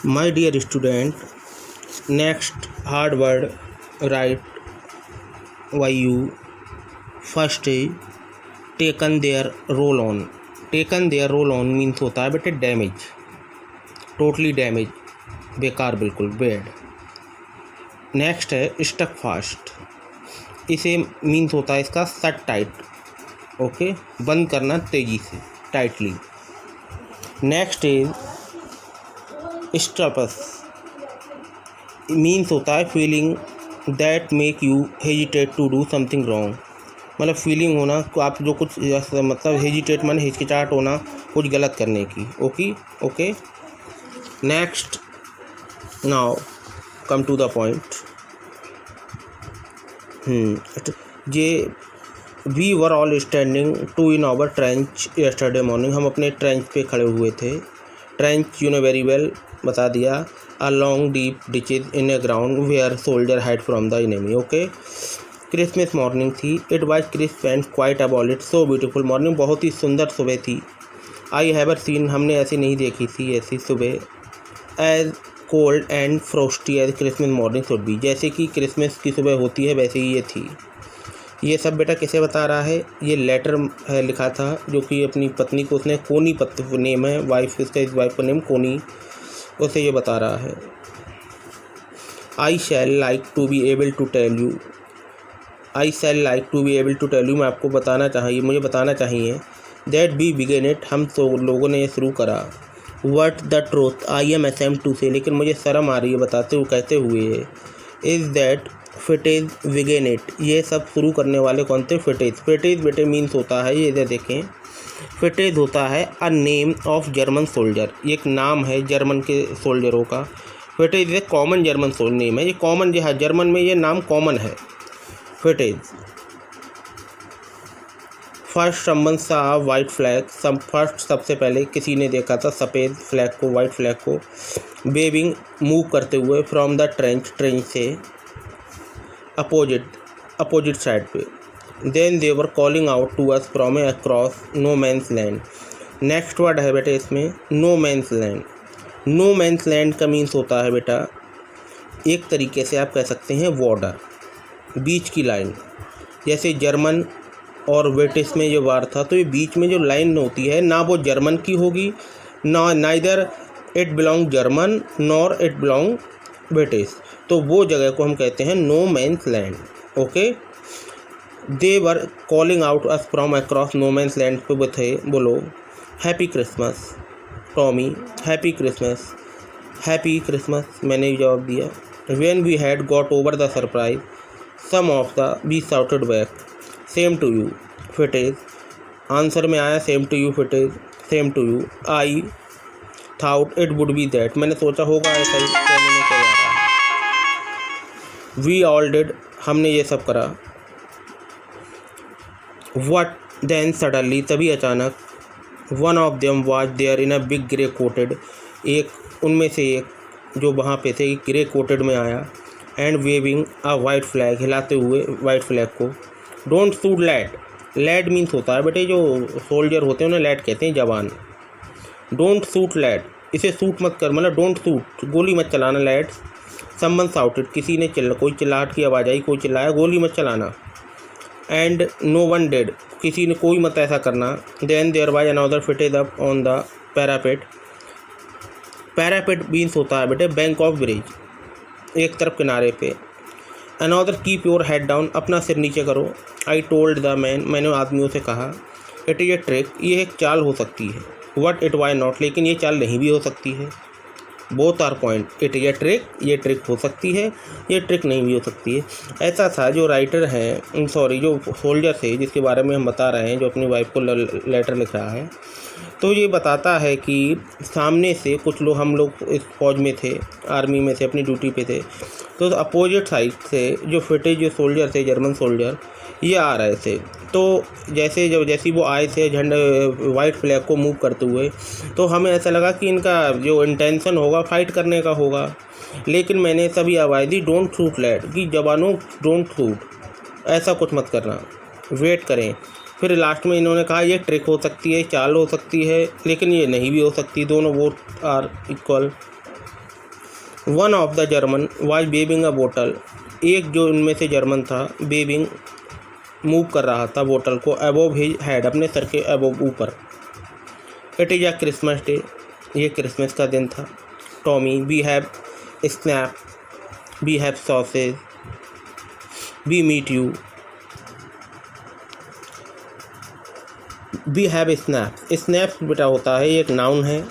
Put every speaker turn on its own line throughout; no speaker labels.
My dear student, next hard word write by you. First is taken their role on. Taken their role on means होता है बेटे damage, totally damage, बेकार, बिल्कुल bed. Next है stuck fast, इसे means होता है इसका सट टाइट, ओके, बंद करना तेज़ी से, tightly. Next is scruples, means होता है feeling that make you hesitate to do something wrong, मतलब फीलिंग होना आप जो कुछ मतलब हेजिटेट मन हिचकिचाहट होना कुछ गलत करने की। Okay. Next, now come to the point. ये we were all standing to in our trench yesterday morning, हम अपने ट्रेंच पे खड़े हुए थे। Trench you know very well, बता दिया, a long deep ditches in a ground where soldier hide from the enemy. Okay. Christmas morning थी, it was crisp and quiet about so beautiful morning, बहुत ही सुंदर सुबह थी। आई हैवर सीन, हमने ऐसी नहीं देखी थी ऐसी सुबह। As cold and frosty as Christmas morning should be, जैसे कि क्रिसमस की सुबह होती है वैसे ही ये थी। ये सब बेटा किसे बता रहा है? ये लेटर है लिखा था जो कि अपनी पत्नी को, उसने कोनी नेम है वाइफ, इसका इस वाइफ का नेम कोनी, उसे ये बता रहा है। I shall like to be able to tell you, I shall like to be able to tell you, मैं आपको बताना चाहिए, मुझे बताना चाहिए। दैट बी बिगेन इट, हम तो लोगों ने ये शुरू करा। What the truth I am ashamed to say, लेकिन मुझे शर्म आ रही है बताते हुए, कहते हुए। इज़ दैट फिटेज बिगेन इट, ये सब शुरू करने वाले कौन थे? फिटेज। फिटेज बेटे मीन्स होता है, ये इधर देखें, फिटेज होता है a name of German soldier, ये एक नाम है जर्मन के सोल्जरों का। फिटेज एक कॉमन जर्मन सोल नेम है, ये कॉमन जो है जर्मन में ये नाम कॉमन है फिटेज। First someone saw white flag, सबसे पहले किसी ने देखा था सफ़ेद फ्लैग को, वाइट फ्लैग को, वेविंग मूव करते हुए फ्रॉम द ट्रेंच से अपोजिट साइड पे। Then they were calling out to us from a across no man's land. Next word है बेटा इसमें no man's land. No man's land का मीन्स होता है बेटा एक तरीके से आप कह सकते हैं बॉर्डर, बीच की लाइन। जैसे जर्मन और ब्रिटिश में जो वार था तो ये बीच में जो लाइन होती है ना वो जर्मन की होगी, ना neither it belong German nor it belong British, तो वो जगह को हम कहते हैं no man's land. Okay. They were calling out us from across no man's land पे थे, बोलो happy Christmas Tommy, happy Christmas, happy Christmas, मैंने भी जवाब दिया। When we had got over the surprise some of the we shouted back same to you Fritz, answer में आया same to you फिटेज, same to you. I thought it would be that, मैंने सोचा होगा ऐसा ही, कहने में क्या जा रहा है। वी ऑल डिड, हमने ये सब करा। वट देन सडनली, तभी अचानक, one of them was there in a big grey coated, एक उनमें से एक जो वहाँ पे थे ग्रे कोटेड में आया, and waving a white flag, हिलाते हुए वाइट फ्लैग को। Don't shoot lad, lad means होता है बेटे जो सोल्जर होते हैं उन्हें लैड कहते हैं, जवान। डोंट शूट लैड, इसे शूट मत कर, मतलब डोंट शूट, गोली मत चलाना लैड। समवन शाउटेड, किसी ने कोई चिल्लाहट की आवाज़ आई, कोई चिल्लाया गोली मत चलाना। एंड नो वन डेड, किसी ने कोई मत ऐसा करना। Then there was another Fritz up on the parapet, parapet means होता है बेटे बैंक ऑफ ब्रिज, एक तरफ किनारे पे। Another keep your head down, अपना सिर नीचे करो। आई टोल्ड द मैन, मैंने आदमियों से कहा। इट इज़ ए ट्रिक, ये एक चाल हो सकती है। वट इट वाई नॉट, लेकिन ये चाल नहीं भी हो सकती है। Both are point, it is a trick, ये ट्रिक हो सकती है, ये ट्रिक नहीं भी हो सकती है। ऐसा था जो राइटर हैं, सॉरी जो सोल्जर थे जिसके बारे में हम बता रहे हैं, जो अपनी वाइफ को लेटर लिख रहा है, तो ये बताता है कि सामने से कुछ लोग, हम लोग इस फौज में थे, आर्मी में थे, अपनी ड्यूटी पे थे, तो अपोजिट साइड से जो फिटेज जो सोल्जर थे, जर्मन सोल्जर, ये आ रहे थे। तो जैसे वो आए थे झंडे वाइट फ्लैग को मूव करते हुए, तो हमें ऐसा लगा कि इनका जो इंटेंशन होगा फाइट करने का होगा, लेकिन मैंने तभी आवाज़ दी डोंट शूट लैड, कि जवानों डोंट शूट, ऐसा कुछ मत करना, वेट करें। फिर लास्ट में इन्होंने कहा ये ट्रिक हो सकती है, चाल हो सकती है, लेकिन ये नहीं भी हो सकती, दोनों both are equal. One of the German was waving a bottle, एक जो उनमें से जर्मन था वेविंग मूव कर रहा था बोतल को अबोव हिज हेड, अपने सर के अबोव ऊपर। It is a Christmas day, ये क्रिसमस का दिन था। Tommy we have snap, we have sausage, we meet you, we have snap. Snap बेटा होता है, ये एक नाउन है,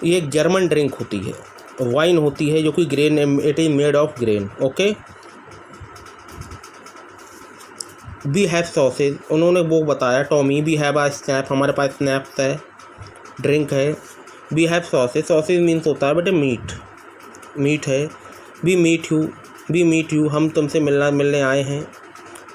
ये एक जर्मन ड्रिंक होती है, वाइन होती है जो कि grain, it is made of grain. Okay, we have sausage, उन्होंने वो बताया Tommy, we have a snap, हमारे पास स्नैप्स है, ड्रिंक है। We have sausage, sausage means होता है बेटे मीट, मीट है। We meet you, we meet you, हम तुमसे मिलने आए हैं।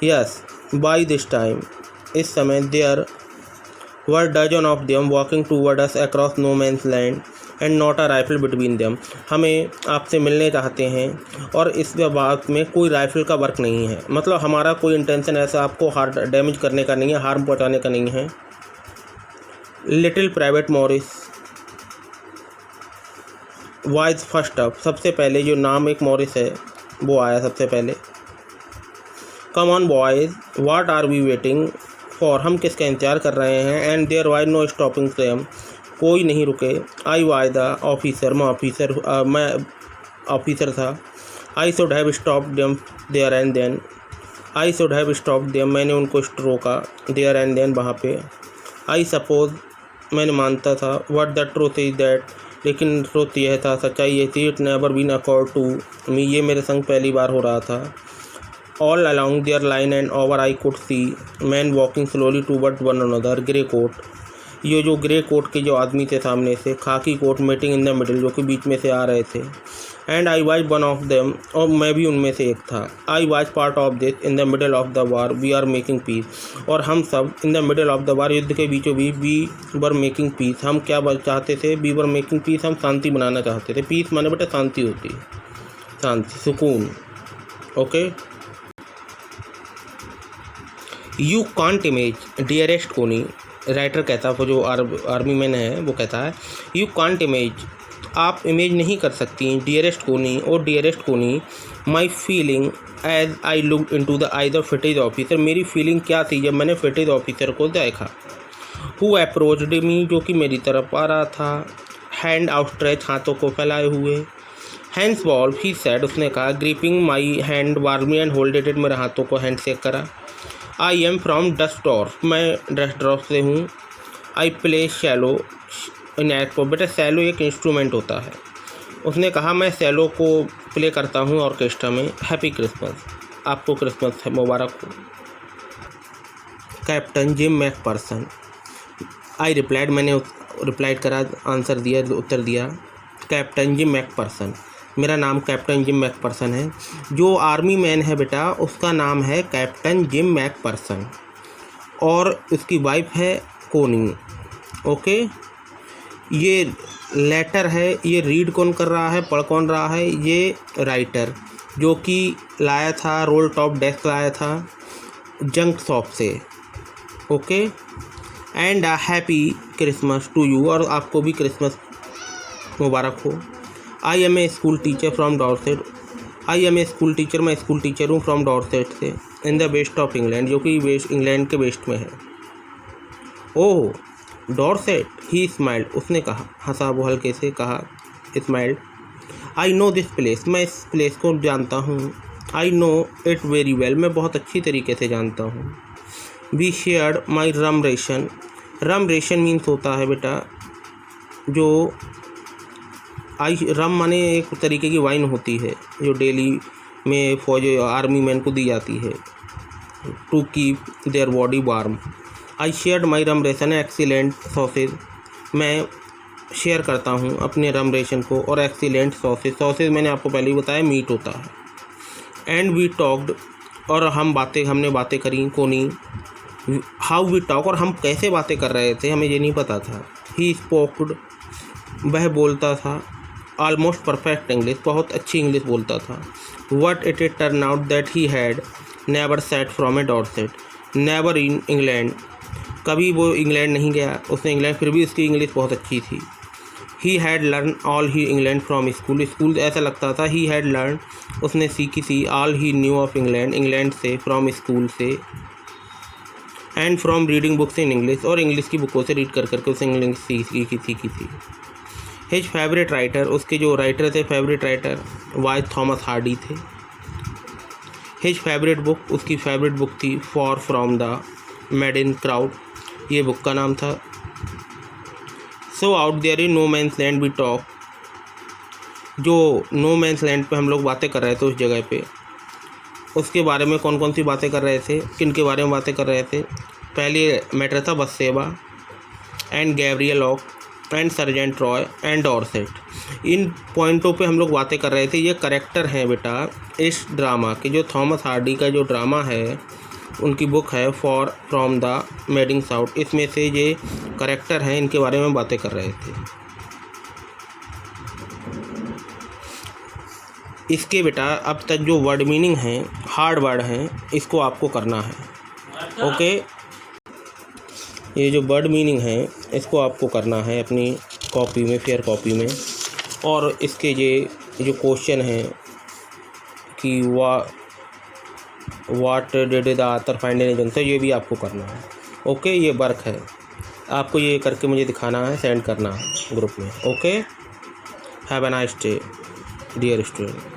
यस, बाय दिस टाइम, इस समय there were dozen of them walking toward us across no man's land and not a rifle between them, हमें आपसे मिलने चाहते हैं और इस बात में कोई राइफल का वर्क नहीं है, मतलब हमारा कोई इंटेंशन ऐसा आपको हार्ट डैमेज करने का नहीं है, हार्म पहुंचाने का नहीं है। Little private Morris wise first up, सबसे पहले जो नाम एक मॉरिस है वो आया सबसे पहले। Come on boys what are we waiting for, हम किसका इंतजार कर रहे हैं। And there was no stopping them, कोई नहीं रुके। आई वाज द ऑफिसर, मैं ऑफिसर था। I should have stopped them there and then, I should have stopped them, मैंने उनको रोका, देयर एंड देन, वहाँ पे। आई सपोज, मैंने मानता था। What the truth is that, लेकिन ट्रूथ यह था, सच्चाई ये थी। It never been occurred to me, ये मेरे संग पहली बार हो रहा था। All along their line and over I could see man walking slowly toward one another, grey coat, ये जो ग्रे कोट के जो आदमी थे सामने से, khaki coat meeting in the middle, जो कि बीच में से आ रहे थे। And I was one of them, और मैं भी उनमें से एक था। I was part of this, in the middle of the war we are making peace, और हम सब in the middle of the war, युद्ध के बीचों बीच, वी वर मेकिंग पीस, हम क्या चाहते थे, वी वर मेकिंग पीस, हम शांति बनाना चाहते थे। पीस माने बेटा शांति होती है, शांति, सुकून। Okay, you can't image dearest कोनी, राइटर कहता है, वो जो आर्मी मैन है वो कहता है, यू कांट इमेज, आप इमेज नहीं कर सकती, डियरेस्ट कोनी, और dearest Connie, my feeling as I looked into the eyes of Fritz officer, मेरी फीलिंग क्या थी जब मैंने फिटेज ऑफिसर को देखा। हु अप्रोच्ड मी, जो कि मेरी तरफ आ रहा था, हैंड आउटस्ट्रेच, हाथों को फैलाए हुए। हैंड्स वॉल्व, ही सेड, उसने कहा, gripping my hand warmly and holded it, मेरे हाथों को हैंड शेक करा। आई एम फ्रॉम डस्टडॉर्फ, मैं डस्टडॉर्फ से हूँ। I play shallow in expo, बेटा शैलो एक इंस्ट्रूमेंट होता है। उसने कहा, मैं शैलो को प्ले करता हूँ ऑर्केस्ट्रा में। हैप्पी क्रिसमस, आपको क्रिसमस मुबारक हो। Captain gym McPherson, I replied, मैंने रिप्लाइड करा, आंसर दिया, उत्तर दिया। कैप्टन जिम मैकपर्सन, मेरा नाम कैप्टन जिम मैकपर्सन है। जो आर्मी मैन है बेटा उसका नाम है कैप्टन जिम मैकपर्सन, और उसकी वाइफ है कोनी। ओके, ये लेटर है, ये रीड कौन कर रहा है, पढ़ कौन रहा है, ये राइटर, जो कि लाया था, रोल टॉप डेस्क लाया था जंक शॉप से। Okay, and a happy Christmas to you, और आपको भी क्रिसमस मुबारक हो। I am a school teacher from Dorset, I am a school teacher, मैं स्कूल टीचर हूँ फ्रॉम डॉर्सेट से, in the west of England, जो कि वेस्ट, इंग्लैंड के वेस्ट में है। ओह डॉर्सेट, ही स्माइल्ड, उसने कहा, हंसा, वो हल्के से कहा, smiled. I know this place, मैं इस प्लेस को जानता हूँ। I know it very well, मैं बहुत अच्छी तरीके से जानता हूँ। We shared my rum ration, rum ration means होता है बेटा जो रम माने एक तरीके की वाइन होती है जो डेली में फौज आर्मी मैन को दी जाती है, to keep their body warm. I shared my rum ration excellent sausage, मैं शेयर करता हूँ अपने रम रेशन को, और एक्सीलेंट सॉसेज, सॉसेज मैंने आपको पहले ही बताया मीट होता है। एंड वी टॉक्ड, और हमने बातें करी, कोनी। हाउ वी टॉक, और हम कैसे बातें कर रहे थे हमें ये नहीं पता था। ही स्पोक्ड, वह बोलता था, ऑलमोस्ट परफेक्ट इंग्लिश, बहुत अच्छी इंग्लिश बोलता था। What it turn out that he had never set from A Dorset, never in England, कभी वो इंग्लैंड नहीं गया, उसने इंग्लैंड, फिर भी उसकी इंग्लिश बहुत अच्छी थी। He had learn all he England from school, school ऐसा लगता था। ही हैड लर्न, उसने सीखी थी, all he new of England, England से, फ्रॉम स्कूल से, and from reading books in English, और इंग्लिश की बुकों से रीड कर करके उसने इंग्लिश सीखी थी। हिज फेवरेट राइटर, उसके जो राइटर थे favourite writer was Thomas Hardy थे। हिज फेवरेट बुक, उसकी फेवरेट बुक थी far from the madding crowd, ये बुक का नाम था। So out there in no man's land we talk, जो नो मैंस लैंड पे हम लोग बातें कर रहे थे उस जगह पे, उसके बारे में कौन कौन सी बातें कर रहे थे, किन के बारे में बातें कर रहे थे। पहले मैटर था Bathsheba and Gabriel Oak and Sergeant Troy and Dorset. इन पॉइंटों पे हम लोग बातें कर रहे थे। ये करेक्टर हैं बेटा इस ड्रामा के, जो थॉमस हार्डी का जो ड्रामा है उनकी बुक है फॉर फ्रॉम द मेड-इन साउथ, इसमें से ये करेक्टर हैं, इनके बारे में बातें कर रहे थे। इसके बेटा अब तक जो वर्ड मीनिंग हैं, हार्ड वर्ड हैं, इसको आपको करना है। ओके, ये जो वर्ड मीनिंग है इसको आपको करना है अपनी कॉपी में, फेयर कॉपी में। और इसके ये जो क्वेश्चन हैं कि what did the author find in agency, ये भी आपको करना है। ओके, ये वर्क है, आपको ये करके मुझे दिखाना है, सेंड करना है ग्रुप में। Okay, have a nice day dear student.